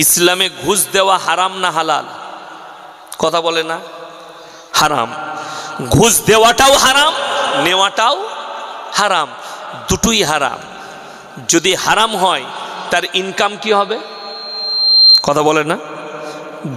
ইসলামে ঘুষ দেওয়া হারাম না হালাল? কথা বলে না? হারাম। ঘুষ দেওয়াটাও হারাম, নেওয়াটাও হারাম, দুটোই হারাম। যদি হারাম হয় তার ইনকাম কি হবে? কথা বলে না?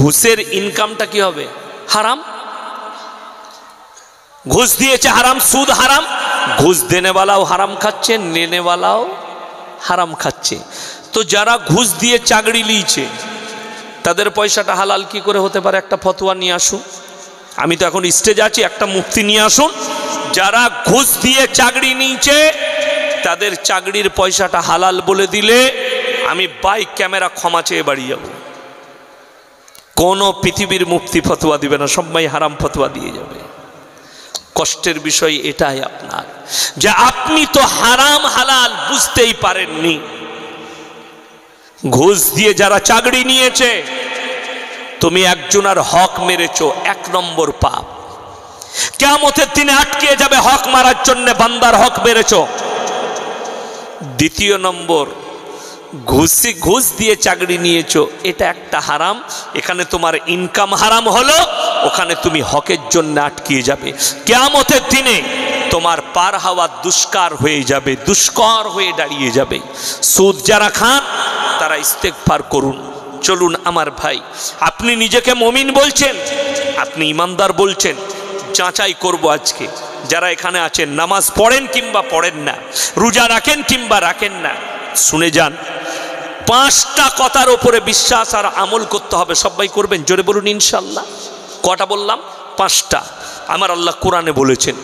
ঘুষের ইনকামটা কি হবে? হারাম। ঘুষ দিয়েছে হারাম, সুদ হারাম, ঘুষ দেনেওয়ালাও হারাম খাচ্ছে, নেনেওয়ালাও হারাম খাচ্ছে। তো যারা ঘুষ দিয়ে চাকরি নিয়েছে তাদের পয়সাটা হালাল কি করে হতে পারে? একটা ফতোয়া নিয়ে আসুন। আমি তো এখন স্টেজে আছি, একটা মুফতি নিয়ে আসুন। যারা ঘুষ দিয়ে চাকরি নিয়েছে তাদের চাকরির পয়সাটা হালাল বলে দিলে আমি বাইক ক্যামেরা ক্ষমা চেয়ে বাড়ি যাব। কোনো পৃথিবীর মুফতি ফতোয়া দিবে না, সবাই হারাম ফতোয়া দিয়ে যাবে। কষ্টের বিষয় এটাই আপনার, যে আপনি তো হারাম হালাল বুঝতেই পারেননি। ঘুষ দিয়ে যারা চাকরি নিয়েছে, তুমি একজনের হক মেরেছো, 1 নম্বর পাপ। কিয়ামতের দিনে আটকে যাবে হক মারার জন্য, বান্দার হক মেরেছো। 2 নম্বর, ঘুষ দিয়ে চাকরি নিয়েছো, এটা একটা হারাম। এখানে তোমার ইনকাম হারাম হলো, ওখানে তুমি হকের জন্য আটকে যাবে। কিয়ামতের দিনে তোমার পার হওয়া দুষ্কার হয়ে যাবে, দুষ্কর হয়ে দাঁড়িয়ে যাবে। সুদ যারা খান তারা ইস্তেগফার করুন। চলুন আমার ভাই, আপনি নিজেকে মুমিন বলছেন, আপনি ইমানদার বলছেন, যাচাই করব আজকে। যারা এখানে আছেন, নামাজ পড়েন কিংবা পড়েন না, রোজা রাখেন কিংবা রাখেন না, শুনে যান। 5টা কথার উপরে বিশ্বাস আর আমল করতে হবে। সবাই করবেন? জোরে বলুন ইনশাআল্লাহ। কটা বললাম? 5টা। আমার আল্লাহ কোরআনে বলেছেন।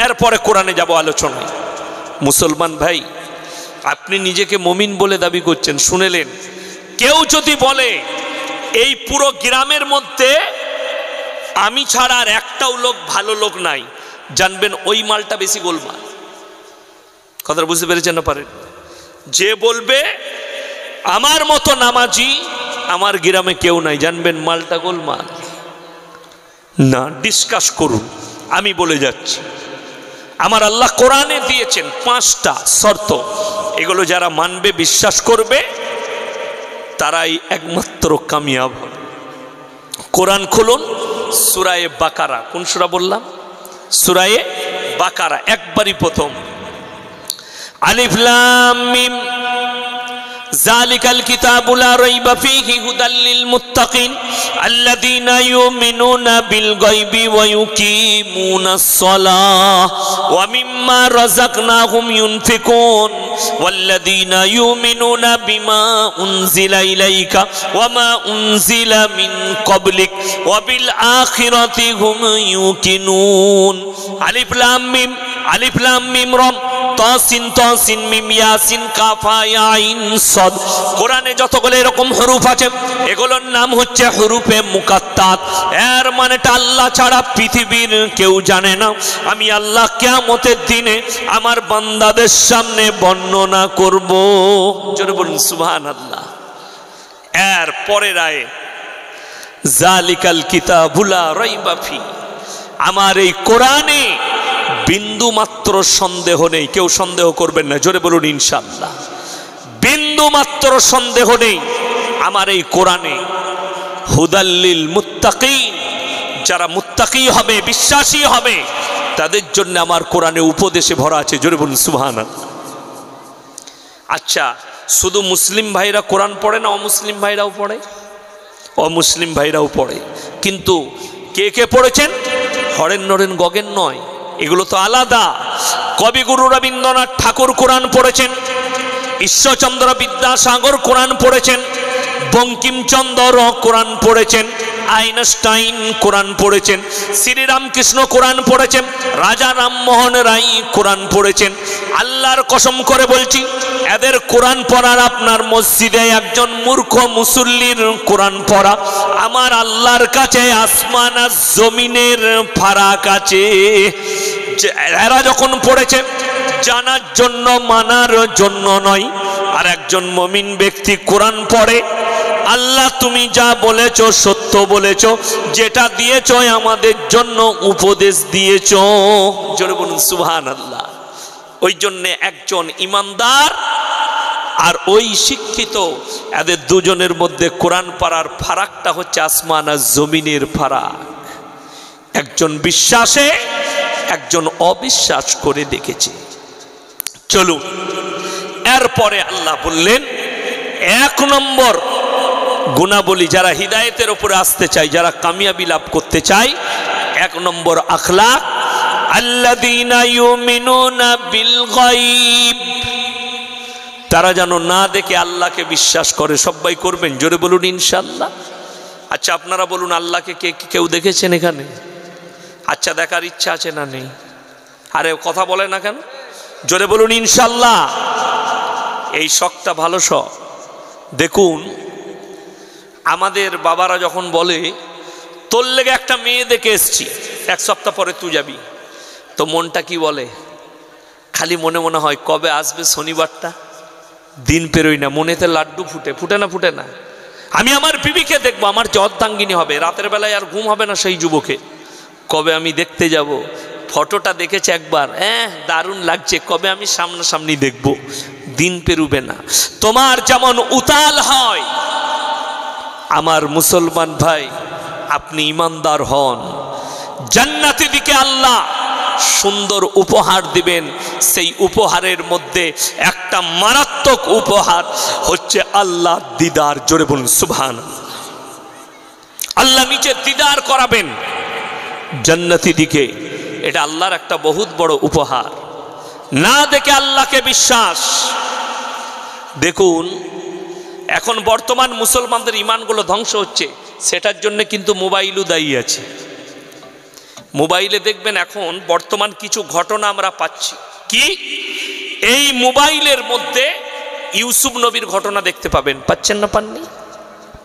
এরপরে কোরআনে যাব আলোচনায়। মুসলমান ভাই, আপনি নিজেকে মুমিন বলে দাবি করছেন, শুনেলেন? কেউ যদি বলে এই পুরো গ্রামের মধ্যে আমি ছাড়া আর একটাও লোক ভালো লোক নাই, জানবেন ওই মালটা বেশি গোলমাল। কথাটা বুঝতে পেরেছেন না? পারেন? যে বলবে আমার মতো নামাজি আমার গ্রামে কেউ নাই, জানবেন মালটা গোলমাল। না, ডিসকাস করুন। আমি বলে যাচ্ছি, আমার আল্লাহ কোরআনে দিয়েছেন 5টা শর্ত। এগুলো যারা মানবে, বিশ্বাস করবে, তারাই একমাত্র কামিয়াব হবে। কোরআন খুলুন, সূরা বাকারা। কোন সূরা বললাম? সূরা বাকারা, একবারই প্রথম। আলিফ লাম মিম যালিকাল কিতাবু লা রাইবা ফীহি হুদাল লিল মুত্তাকিন আল্লাযীনা ইউমিনুনা বিল গায়বি ওয়া ইউকিমুনাস সালাহ ওয়া মিম্মা রাযাকনাহুম ইউনফিকুন ওয়াল্লাযীনা ইউমিনুনা বিমা উনজিলা ইলাইকা ওয়া মা উনজিলা মিন ক্বাবলিক ওয়া বিল আখিরাতি হুম ইউকিনুন। আলিফ লাম মিম, আলিফ লাম মিম র, তাসিন তাসিন মিম ইয়াসিন কাফা ইয়া আইন সাদ। কোরআনে যতগুলো এরকম হরফ আছে, এগুলোর নাম হচ্ছে হরফে মুকাত্তাত। এর মানেটা আল্লাহ ছাড়া পৃথিবীর কেউ জানে না। আমি আল্লাহ কিয়ামতের দিনে আমার বান্দাদের সামনে বর্ণনা করব। জোরে বলুন সুবহানাল্লাহ। এর পরের আয়াত, যালিকাল কিতাবু লা রাইবা ফী। আমার এই কোরআনে বিন্দু মাত্র সন্দেহ নেই। কেউ সন্দেহ করবেন না, জোরে বলুন ইনশাআল্লাহ। বিন্দু মাত্র সন্দেহ নেই আমার এই কোরআনে। হুদাল লিল মুত্তাকিন, যারা মুত্তাকি হবে, বিশ্বাসী হবে, তাদের জন্য আমার কোরআনে উপদেশে ভরা আছে। জোরে বলুন সুবহানাল্লাহ। আচ্ছা, শুধু মুসলিম ভাইরা কোরআন পড়ে না, অমুসলিম ভাইরাও পড়ে? অমুসলিম ভাইরাও পড়ে। কিন্তু কে কে পড়েছেন? হরেন নরেন গগেন নয়, এগুলো তো আলাদা। কবিগুরু রবীন্দ্রনাথ ঠাকুর কোরআন পড়েছেন, ঈশ্বরচন্দ্র বিদ্যাসাগর কোরআন পড়েছেন, বঙ্কিমচন্দ্র কোরআন পড়েছেন, আইনস্টাইন কোরআন পড়েছেন, শ্রীরামকৃষ্ণ কোরআন পড়েছেন, রাজা রামমোহন রায় কোরআন পড়েছেন। আল্লাহর কসম করে বলছি, এদের কোরআন পড়ার আপনার মসজিদে একজন মূর্খ মুসল্লির কোরআন পড়া আমার আল্লাহর কাছে আসমান আর জমিনের ফারাক আছে। এরা যখন পড়েছে জানার জন্য, মানার জন্য নয়। আর একজন মুমিন ব্যক্তি কোরআন পড়ে, আল্লাহ তুমি যা বলেছো সত্য বলেছো, যেটা দিয়েছো আমাদের জন্য উপদেশ দিয়েছো। জোরে বলুন সুবহানাল্লাহ। ওই জন্য একজন ইমানদার আর ওই শিক্ষিত এদের দুজনের মধ্যে কোরআন পড়ার ফারাকটা হচ্ছে আসমান আর জমিনের ফারাক। একজন বিশ্বাসে, একজন অবিশ্বাস করে দেখেছে। চলুন, এরপরে আল্লাহ বললেন 1 নম্বর গুণাবলী, যারা হিদায়েতের উপরে আসতে চায়, যারা কামিয়াবি লাভ করতে চায়, 1 নম্বর আখলাক, আল্লাযীনা ইউমিনুনা বিল গায়ব, তারা যেন না দেখে আল্লাহকে বিশ্বাস করে। সবাই করবেন, জোরে বলুন ইনশাআল্লাহ। আচ্ছা আপনারা বলুন, আল্লাহকে কেউ দেখেছেন এখানে? আচ্ছা দেখার ইচ্ছা আছে না নেই? আরে কথা বলে না কেন? জোরে বলুন ইনশাআল্লাহ। এই শখটা ভালো শখ। দেখুন আমাদের বাবারা যখন বলে তোর লেগে একটা মেয়ে দেখে এসছি, 1 সপ্তাহ পরে তুই যাবি, তো মনটা কি বলে? খালি মনে মনে হয় কবে আসবে শনিবারটা, দিন পেরোই না, মনেতে লাড্ডু ফুটে না। আমি আমার বিবিকে দেখবো, আমার যে অর্ধাঙ্গিনী হবে, রাতের বেলায় আর ঘুম হবে না সেই যুবকে, কবে আমি দেখতে যাব। ফটোটা দেখেছে একবার, দারুণ লাগছে, কবে আমি সামনাসামনি দেখব, দিন পেরুবে না। তোমার যেমন উতাল হয়, আমার মুসলমান ভাই আপনি ইমানদার হন, জান্নাতি দিকে আল্লাহ সুন্দর উপহার দিবেন। সেই উপহারের মধ্যে একটা মারাত্মক উপহার হচ্ছে আল্লাহ দিদার। জোরে বলুন সুবহানাল্লাহ। আল্লাহ নিচে দিদার করাবেন জান্নাতি দিকে, এটা আল্লাহর একটা বহুত বড় উপহার। না দেখে আল্লাহকে বিশ্বাস। দেখুন এখন বর্তমান মুসলমানদের ইমানগুলো ধ্বংস হচ্ছে, সেটার জন্য কিন্তু মোবাইলও দায়ী আছে। মোবাইলে দেখবেন এখন বর্তমান কিছু ঘটনা আমরা পাচ্ছি, কি এই মোবাইলের মধ্যে ইউসুফ নবীর ঘটনা দেখতে পাবেন। পাচ্ছেন না?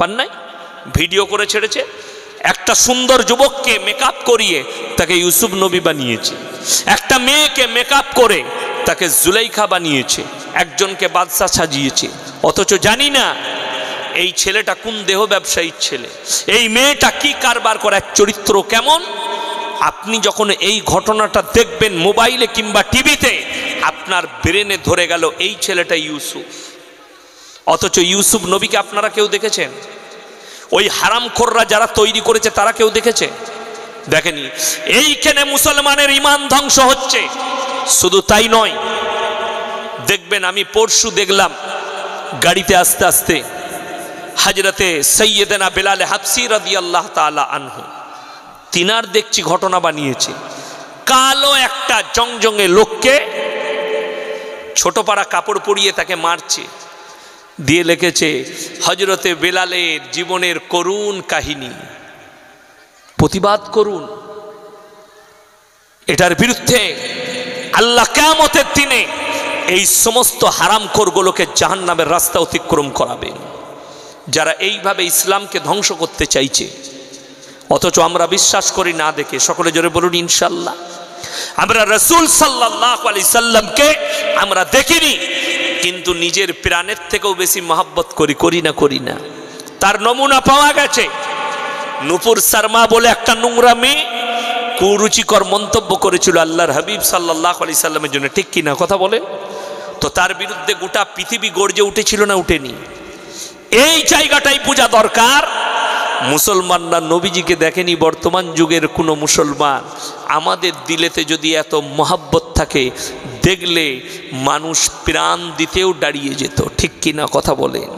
পান নাই? ভিডিও করে ছেড়েছে। একটা সুন্দর যুবককে মেকআপ করিয়ে তাকে ইউসুফ নবী বানিয়েছে, একটা মেয়েকে মেকআপ করে তাকে জুলাইখা বানিয়েছে, একজনকে বাদশা সাজিয়েছে। অথচ জানি না এই ছেলেটা কোন দেহ ব্যবসায়ীর ছেলে, এই মেয়েটা কি কারবার করে, চরিত্র কেমন। আপনি যখন এই ঘটনাটা দেখবেন মোবাইলে কিংবা টিভিতে, আপনার ব্রেনে ধরে গেল এই ছেলেটা ইউসুফ। অথচ ইউসুফ নবীকে আপনারা কেউ দেখেছেন? ওই হারামখোররা যারা তৈরি করেছে তারা কেউ দেখেছে? দেখেনি। এইখানে মুসলমানের ইমান ধ্বংস হচ্ছে। শুধু তাই নয়, দেখবেন আমি পরশু দেখলাম গাড়িতে আস্তে আস্তে হযরতে সৈয়দনা বেলাল হাবসি রাদিয়াল্লাহু তাআলা আনহু, তিনার দেখছি ঘটনা বানিয়েছে। কালো একটা জংজঙে লোককে ছোট পাড়া কাপড় পরিয়ে তাকে মারছে, দিয়ে লিখেছে হযরতে বেলালের জীবনের করুণ কাহিনী, প্রতিবাদ করুন। এটার বিরুদ্ধে আল্লাহ কিয়ামতের দিনে এই সমস্ত হারামখোরগুলোকে জাহান্নামের রাস্তা অতিক্রম করাবেন, যারা এইভাবে ইসলামকে ধ্বংস করতে চাইছে। অথচ আমরা বিশ্বাস করি না দেখে। সকলে জোরে বলুন ইনশাআল্লাহ। আমরা রাসূল সাল্লাল্লাহু আলাইহি সাল্লামকে আমরা দেখিনি, কিন্তু নিজের প্রাণের থেকেও বেশি মহব্বত করি না। তার নমুনা পাওয়া গেছে। নূপুর শর্মা বলে একটা নোংরা মেয়ে কুরুচিকর মন্তব্য করেছিল আল্লাহর হাবিব সাল্লাল্লাহু আলাইহি সাল্লামের জন্য, ঠিক কিনা কথা বলেন? তো তার বিরুদ্ধে গোটা পৃথিবী গর্জে উঠেছিল না উঠেনি? এই জায়গাটাই বোঝা দরকার। মুসলমানরা নবীজিকে দেখেনি। বর্তমান যুগের কোনো মুসলমান, আমাদের দিলেতে যদি এত মহব্বত থাকে, দেখলে মানুষ প্রাণ দিতেও দাঁড়িয়ে যেত, ঠিক কিনা কথা বলেন?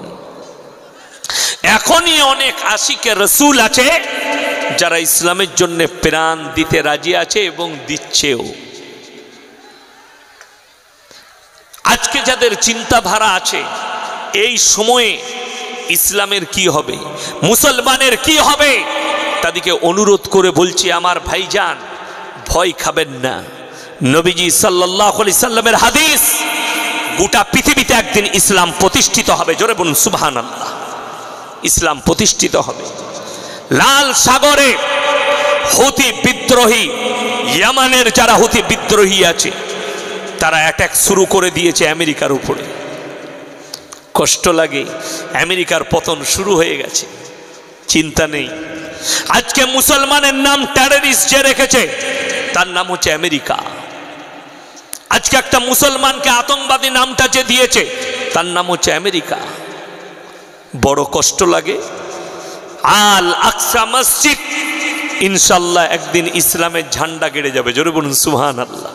এখনই অনেক আশিকে রসুল আছে যারা ইসলামের জন্য প্রাণ দিতে রাজি আছে এবং দিচ্ছেও। আজকে যাদের চিন্তাধারা আছে এই সময়ে ইসলামের কি হবে, মুসলমানের কি হবে, তাদেরকে অনুরোধ করে বলছি, আমার ভাইজান ভয় খাবেন না। নবীজি সাল্লাল্লাহু আলাইহি সাল্লামের হাদিস, গোটা পৃথিবীতে একদিন ইসলাম প্রতিষ্ঠিত হবে। জোরে বলুন সুবহানাল্লাহ। ইসলাম প্রতিষ্ঠিত হবে। লাল সাগরে হুতি বিদ্রোহী, ইয়ামানের যারা হুতি বিদ্রোহী আছে, তারা অ্যাটাক শুরু করে দিয়েছে আমেরিকার উপরে। কষ্ট লাগে, আমেরিকার পতন শুরু হয়ে গেছে, চিন্তা নেই। আজকে মুসলমানের নাম টেররিস্ট যে রেখেছে তার নাম হচ্ছে আমেরিকা। আজকে একটা মুসলমানকে আতঙ্কবাদী নামটা যে দিয়েছে তার নাম হচ্ছে আমেরিকা। বড় কষ্ট লাগে। আল আকসা মসজিদ ইনশাল্লাহ একদিন ইসলামের ঝান্ডা গেড়ে যাবে। জোরে বলুন সুবহানাল্লাহ।